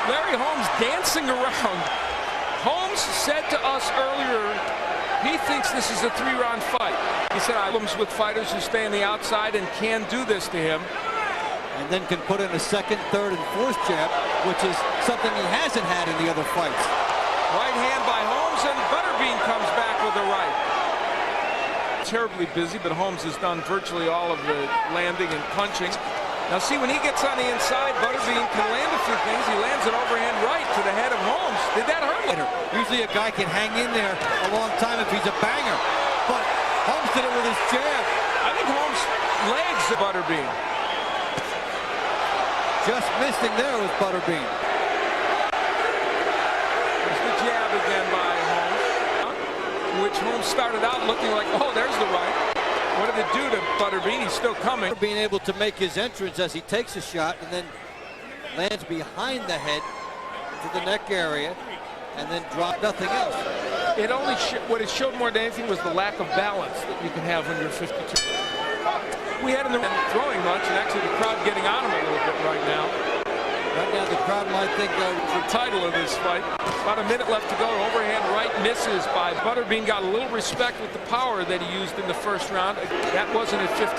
Larry Holmes dancing around. Holmes said to us earlier he thinks this is a 3-round fight. He said I have problems with fighters who stay on the outside and can do this to him. And then can put in a second, third, and fourth jab, which is something he hasn't had in the other fights. Right hand by Holmes, and Butterbean comes back with a right. Terribly busy, but Holmes has done virtually all of the landing and punching. Now see, when he gets on the inside, Butterbean can land a few things. He lands an overhand right to the head of Holmes. Did that hurt him? Usually a guy can hang in there a long time if he's a banger, but Holmes did it with his jab. I think Holmes legs Butterbean. Just missing there with Butterbean. There's the jab again by Holmes, which Holmes started out looking like, oh, there's the right. What did it do to Butterbean? He's still coming. Being able to make his entrance as he takes a shot and then lands behind the head to the neck area and then drop nothing else. It only what it showed more than anything was the lack of balance that you can have when you're 52. We had him throwing much, and actually the crowd getting on him a little bit right now. Right now the crowd might think the title of this fight. About a minute left to go. Overhand right misses by Butterbean. Got a little respect with the power that he used in the first round. That wasn't at 52.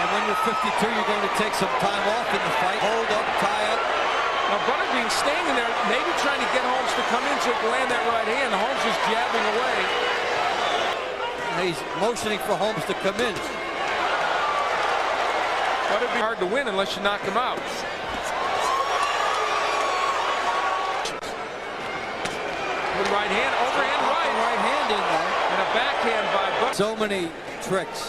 And when you're 52, you're going to take some time off in the fight. Hold up, tie up. Now Butterbean staying in there, maybe trying to get Holmes to come in so he can land that right hand. Holmes just jabbing away. And he's motioning for Holmes to come in. But it'd be hard to win unless you knock him out. With right hand, overhand right. Right hand in there. And a backhand by Butterbean. So many tricks,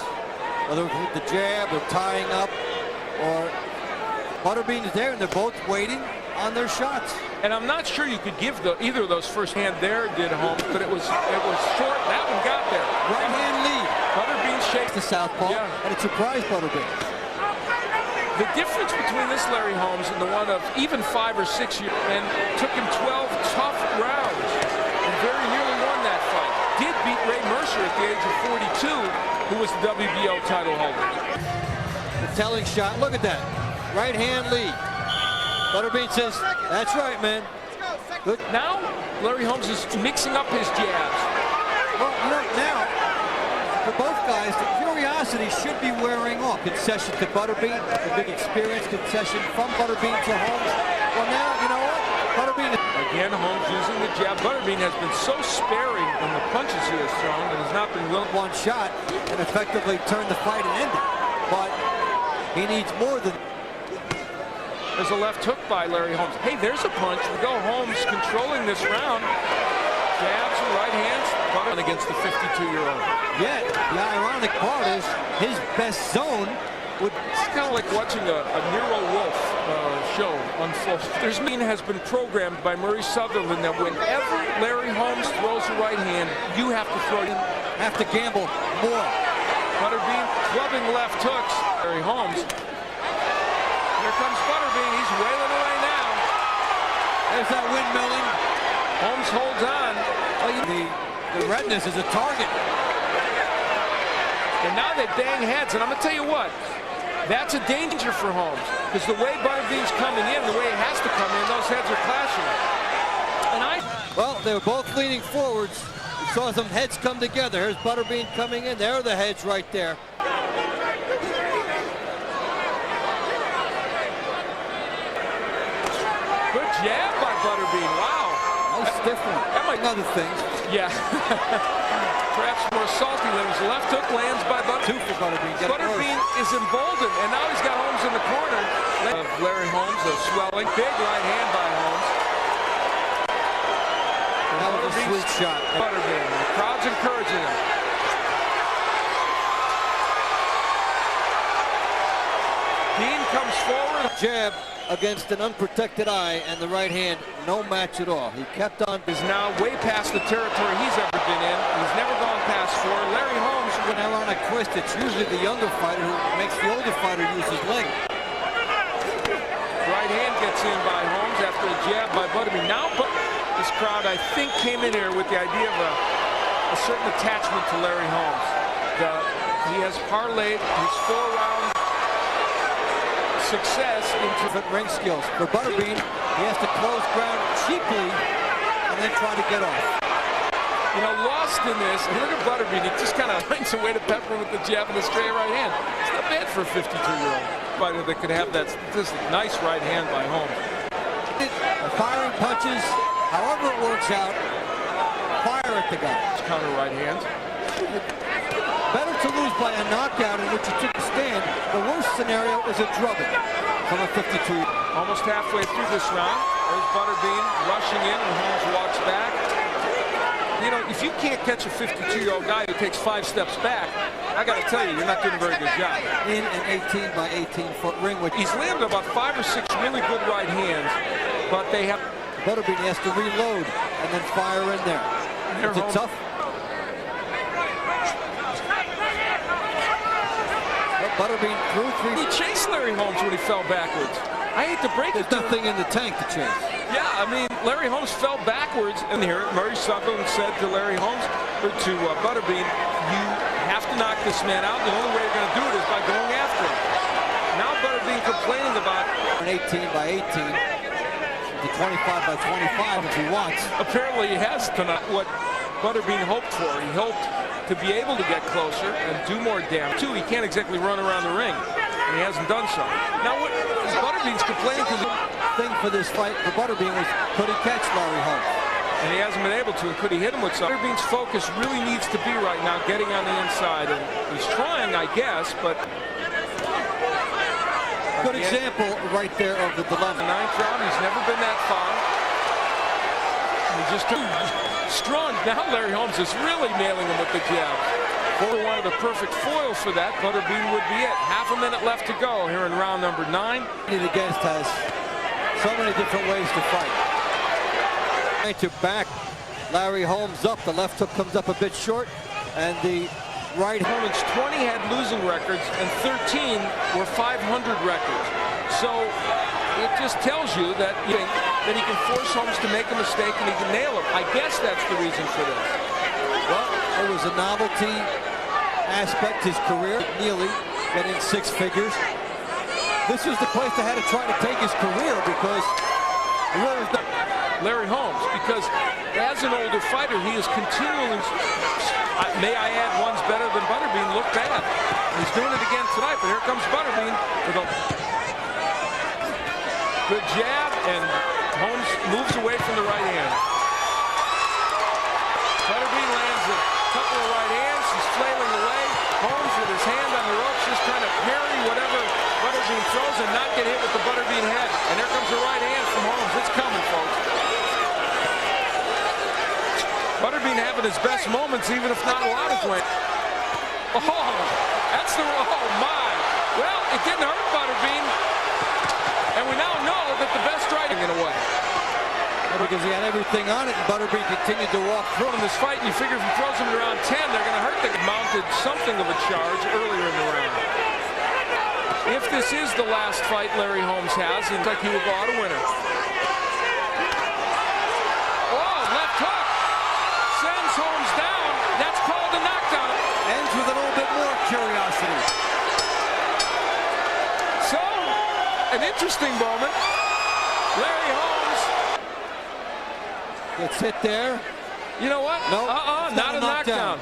whether it's with the jab or tying up, or Butterbean is there and they're both waiting on their shots. And I'm not sure you could give either of those first hand there did Holmes, but it was short. That one got there. Right hand lead. Butterbean shakes the southpaw, and it surprised Butterbean. The difference between this Larry Holmes and the one of even 5 or 6 years, and took him 12 tough rounds, and very nearly won that fight. Did beat Ray Mercer at the age of 42, who was the WBO title holder. The telling shot, look at that. Right hand lead. Butterbean says, that's right, man. Good. Now, Larry Holmes is mixing up his jabs. Well, you know, now, for both guys, the curiosity should be wearing off. Concession to Butterbean, a big experience concession from Butterbean to Holmes. Well, now, you know what? Butterbean. Again, Holmes using the jab. Butterbean has been so sparing in the punches he has thrown and has not been willing. One shot and effectively turn the fight and end it. But he needs more than. There's a left hook by Larry Holmes. Hey, there's a punch. We go Holmes controlling this round. Jabs and right hands. Butterbean against the 52-year-old. Yet, the ironic part is his best zone would. It's kind of like watching a Nero Wolfe show unfold. There's has been programmed by Murray Sutherland that whenever Larry Holmes throws a right hand, you have to throw. Have to gamble more. Butterbean clubbing left hooks. Larry Holmes. Here comes Butterbean. He's wailing away now. There's that windmilling. Holmes holds on. The redness is a target. And now they bang heads. And I'm going to tell you what. That's a danger for Holmes. Because the way Butterbean's coming in, the way he has to come in, those heads are clashing. And well, they were both leaning forwards. We saw some heads come together. Here's Butterbean coming in. There are the heads right there. Good jab by Butterbean. Wow. Nice stiff one. That might other things. Yeah. Perhaps more salty limbs. Left hook lands by Butterbean. Two for Butterbean. Butterbean is emboldened, and now he's got Holmes in the corner. Larry Holmes, a swelling. Big right hand by Holmes. That was a sweet shot. Butterbean. The crowd's encouraging him. Bean comes forward. Jab against an unprotected eye, and the right hand, no match at all. He kept on. Is now way past the territory he's ever been in. He's never gone past 4. Larry Holmes, with an ironic twist, it's usually the younger fighter who makes the older fighter use his leg. Right hand gets in by Holmes after a jab by Butterbean. Now, this crowd, I think, came in here with the idea of a certain attachment to Larry Holmes. He has parlayed his 4-round success into different ring skills. For Butterbean, he has to close ground cheaply and then try to get off. You know, lost in this. And look at Butterbean. He just kind of finds a way to pepper him with the jab and the straight right hand. It's not bad for a 52-year-old fighter that could have that statistic. Nice right hand by Holmes. Firing punches, however it works out, fire at the guy. Counter right hands. Better to lose by a knockout in which you took a stand. The worst scenario is a drubbing from a 52. Almost halfway through this round. There's Butterbean rushing in and Holmes walks back. You know, if you can't catch a 52-year-old guy who takes 5 steps back, I got to tell you, you're not doing a very good job. In an 18 by 18-foot ring. He's landed about 5 or 6 really good right hands, but they have... Butterbean has to reload and then fire in there. It's a tough... Butterbean threw 3. He chased Larry Holmes when he fell backwards. I hate to break it. There's nothing in the tank to chase. Yeah, I mean, Larry Holmes fell backwards. And here, Murray Sutherland said to Larry Holmes, or to Butterbean, you have to knock this man out. The only way you're going to do it is by going after him. Now Butterbean complaining about an 18 by 18 to 25 by 25 if he wants. Apparently he has tonight what Butterbean hoped for. He hoped to be able to get closer and do more damage. Too, he can't exactly run around the ring, and he hasn't done so. Now, what Butterbean's complaining because the thing for this fight for Butterbean was, could he catch Larry Holmes? And he hasn't been able to. And could he hit him with something? Butterbean's focus really needs to be right now getting on the inside, and he's trying, I guess, but good example right there of the dilemma. 9th round, he's never been that far. He just too strong. Now Larry Holmes is really nailing him with the jab. For one of the perfect foil for that, Butterbean would be it. Half a minute left to go here in round number 9. Against has so many different ways to fight. Trying to back Larry Holmes up. The left hook comes up a bit short, and the right. Opponents 20 had losing records, and 13 were 500 records. So it just tells you that he can force Holmes to make a mistake and he can nail him. I guess that's the reason for this. Well, it was a novelty aspect his career. Neely getting 6 figures. This was the place that had to try to take his career because he really was not. Larry Holmes, because as an older fighter, he is continually, may I add, one's better than Butterbean, look bad. He's doing it again tonight, but here comes Butterbean with a good jab, and Holmes moves away from the right hand. Butterbean lands a couple of right hands. He's flailing away. Holmes with his hand on the ropes, just trying to parry whatever Butterbean throws and not get hit with the Butterbean head. And there comes the right hand from Holmes. It's coming, folks. Butterbean having his best moments, even if not a lot of wins. Oh, that's the, oh my. Well, it didn't hurt Butterbean. And we now know that the best striking in a way. Because he had everything on it, and Butterbean continued to walk through in this fight, and you figure if he throws him around 10, they're going to hurt the mounted something of a charge earlier in the round. If this is the last fight Larry Holmes has, it looks like he will go out a winner. Oh, left hook. Sends Holmes down. That's called a knockdown. Ends with a little bit more curiosity. So, an interesting moment. Larry Holmes gets hit there. You know what? No, not a knockdown.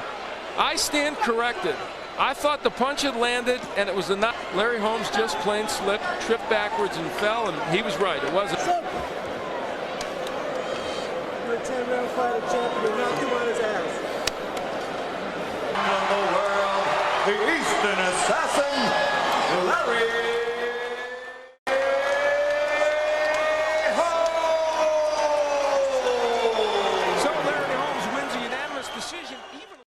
I stand corrected. I thought the punch had landed, and it was a knock. Larry Holmes just plain slipped, tripped backwards, and fell, and he was right. It wasn't. You're a 10-round fighter champion. Knock him on his ass. In the world, the Eastern Assassin, Larry